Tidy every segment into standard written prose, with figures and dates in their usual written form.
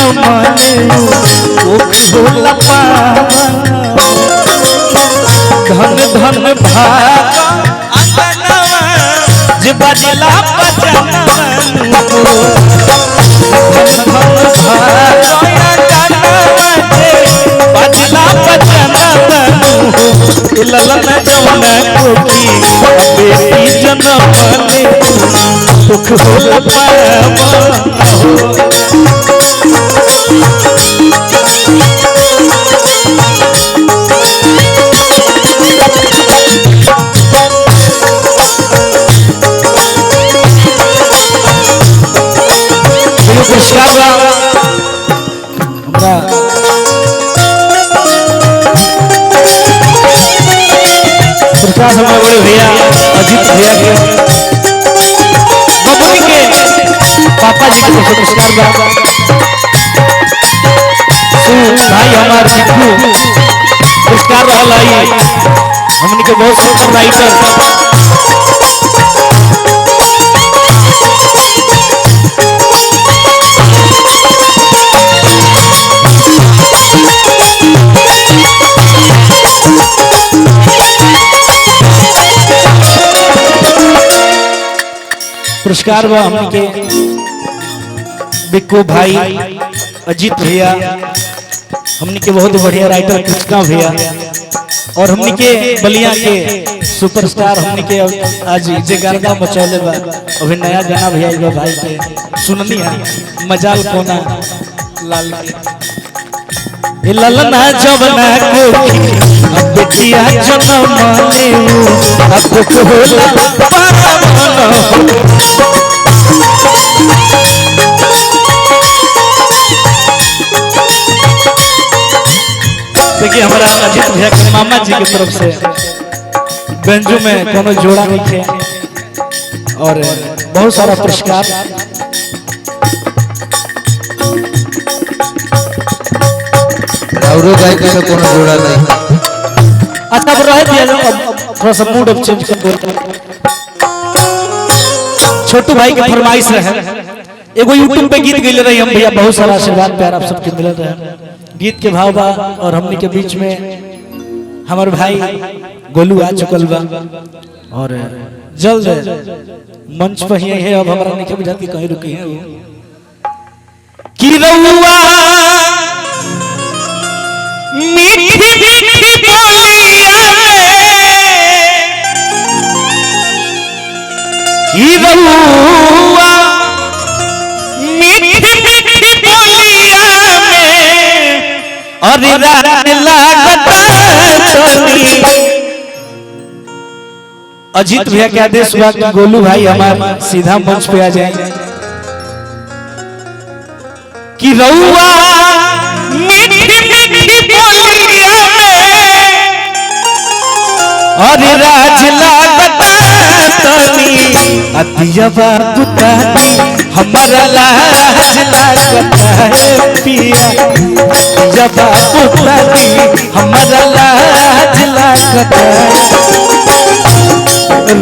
जन्म ले होला पावन धन धन भाग अंगनवा जे बजला बचनवा धन धन भाग अंगनवा जे बजला बचनवा ललन जवन कोकी बेटी जन्म ले सुख होला पावन हमारे बड़े भैया अजीत भैया के बबुनी के पापा जी को पुरस्कार भाई हमारे सिद्धू पुरस्कार हमने के बहुत सुंदर राइटर पुरस्कार हुआ हमने के बिक्कू भाई अजीत भैया हमने के बहुत बढ़िया राइटर कृष्णा भैया और हमने के बलिया के सुपरस्टार हमने के आज जे गाना मचौले बा अभी नया गाना भैया इधर भाई के सुननी है मजाल कोना लाल के ललना जवना कोकी अब बेटिया जन्म ले अब को होला पावन देखिए हमारा अजीत भैया के मामा जी की तरफ से बेंजू में कोनो जोड़ा नहीं थे और बहुत सारा पुरस्कार औरो गाय के कोनो जोड़ा नहीं। अच्छा अब रह दिया जाओ थोड़ा सा मूड अब चेंज कर बोलते छोटू भाई के फरमाइश रहे एगो यूट्यूब पे गीत गइले रही हम भैया बहुत सारा आशीर्वाद प्यार आप सबके मिल रहे हैं गीत के भाव बा और हमने के बीच में हमारे भाई गोलू आ चुकल बा और जल्द मंच पर ही है अब हमारा नहीं बुझाती कहीं रुकी है वो कि रउआ मीठी मीठी बोलिया कि रउआ मीठी मीठी बोलिया और रात लागता तनी अजीत भैया के आदेश हुआ कि गोलू भाई हमारे सीधा मंच पे आ जाए कि रउआ मीठी मीठी बोलिया और राज लागता तनी अतिया बाबूतानी हमारा लाज लागता है पिया जब बाबूतानी हमारा लाज लागता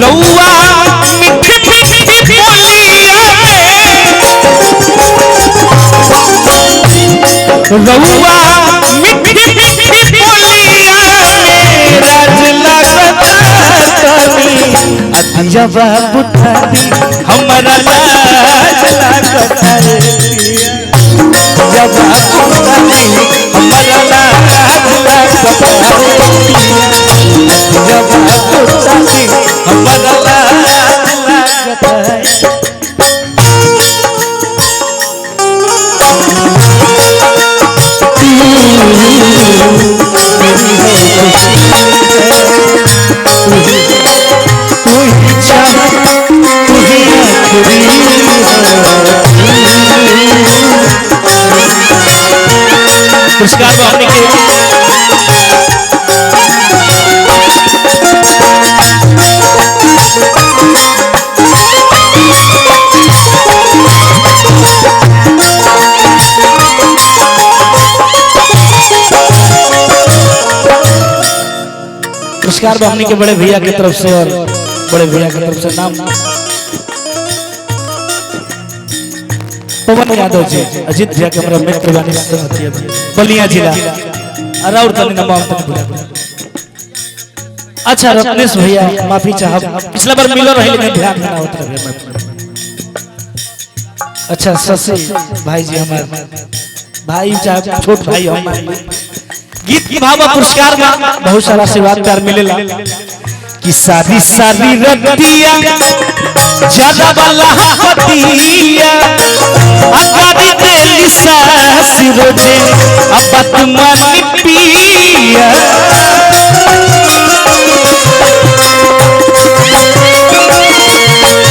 रउआ मीठी मीठी बोलिया रउआ मीठी मीठी बोलिया राज लागता तनी अतिया बाबूतानी हमारा लाज लागता है जब बाबूतानी हमारा लाज लागता है जब बाबूतानी हमारा लाज लागता है पुरस्कार पाने के पुरस्कार हमने के बड़े भैया की तरफ से और बड़े भैया की तरफ से नाम पवन यादव जी अजीत भैया के हमारा मित्र बानी बलिया जिला और तनी नाम तनी अच्छा रत्नेश भैया माफी चाहब पिछला बार मिलो रहे लेकिन ध्यान ना होत रहे। अच्छा शशि भाई जी हमारे भाई चाहे छोट भाई हम गीत की भाव पुरस्कार में बहुत सारा आशीर्वाद प्यार मिलेला कि सारी सारी रतिया ज्यादा वाला पतिया अगाड़ी तेरी सास रोजे अब तुम्हारी पिया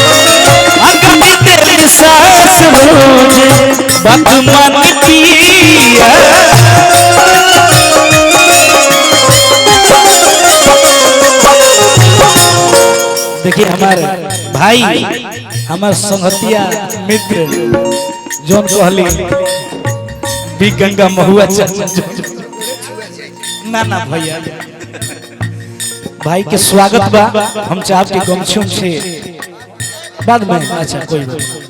अगाड़ी तेरी सास रोजे अब तुम्हारी पिया देखिए हमारे भाई हमारे संगतिया मित्र जोन कहली बी गंगा महुआ ना ना भैया भाई के स्वागत बा हम चाहब के गमछुम से बाद में अच्छा कोई बात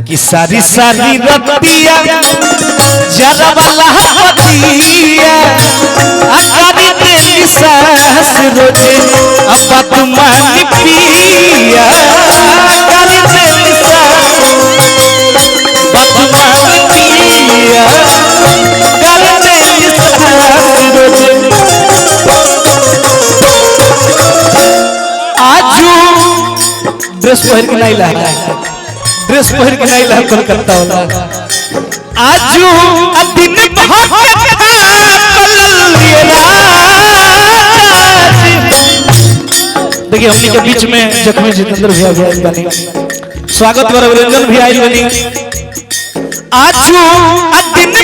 कि सारी सारी रतिया जरा वाला पतिया अगाड़ी तेरी सास रोजे अब तुम्हारी पिया अगाड़ी तेरी सास अब तुम्हारी पिया अगाड़ी तेरी सास रोजे आजू ड्रेस पहन के नहीं ला ड्रेस पहन के नहीं ला कोलकाता वाला आजू दिन देखिए हमनी के बीच में जख्मी जितेंद्र भैया भी बनी स्वागत वर रंजन भी आई बनी आजू दिन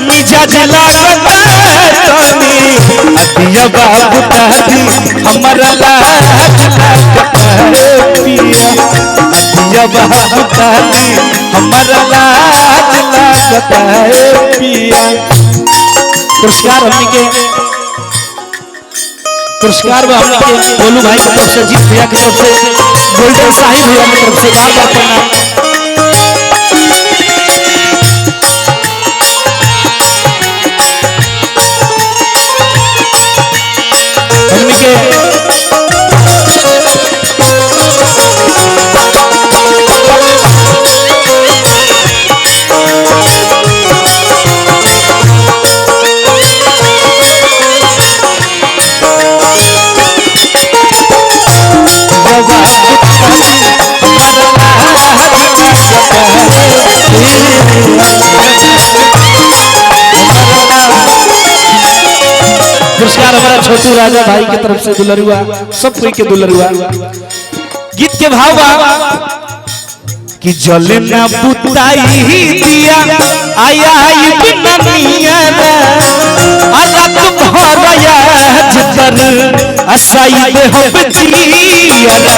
मिजाज अतिया बाबू तादी हमारा लाज पिया अतिया बाबू तादी हमारा लाज लगता है पिया। पुरस्कार हमने के पुरस्कार में हमने के बोलू भाई की तरफ से जीत भैया की तरफ से गोल्डन साहिब भैया की तरफ से बार बार प्रणाम। पुरस्कार हमारा छोटू राजा भाई की तरफ से दुलरुआ सब कोई के दुलरुआ गीत के भाव कि जले ना बुताई दिया आया बिना नियारा आजा तुम्हारा जिधर असाई दे हो बचियारा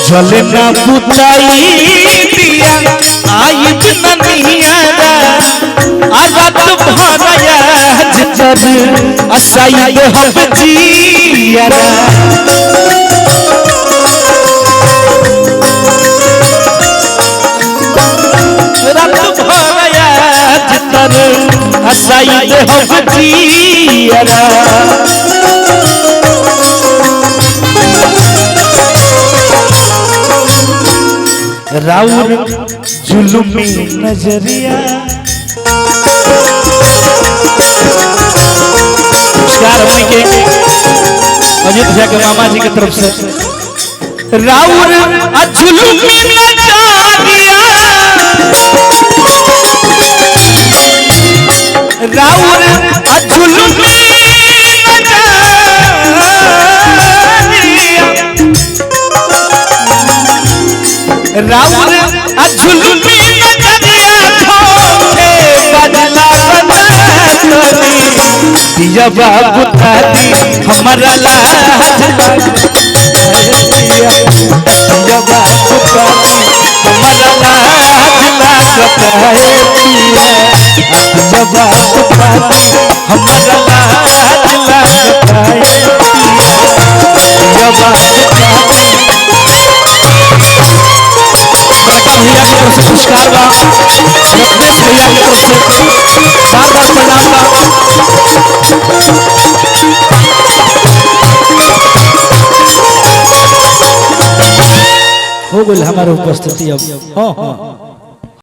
जले ना बुताई दिया आई बिना नियारा आजा तुम्हारा जिधर असाई दे हो बचियारा असाई दे हो बचियारा राउर जुलुमी नजरिया पुरस्कार हमने के अजीत भैया के मामा जी की तरफ से राउर जुलुमी नजरिया राउर जुलुमी राउर झुलुमी नजरिया ठोके बदला दिया बाबू तादी हमारा लाज पिया पिया बात पाती हमारा लाज लागता है पिया पिया बात पाती हमारा लाज लागता है पिया पिया बात पाती भैया की तरफ से पुरस्कार बा रत्नेश भैया की तरफ से बार बार प्रणाम बा हो गई हमारे उपस्थिति अब हाँ हाँ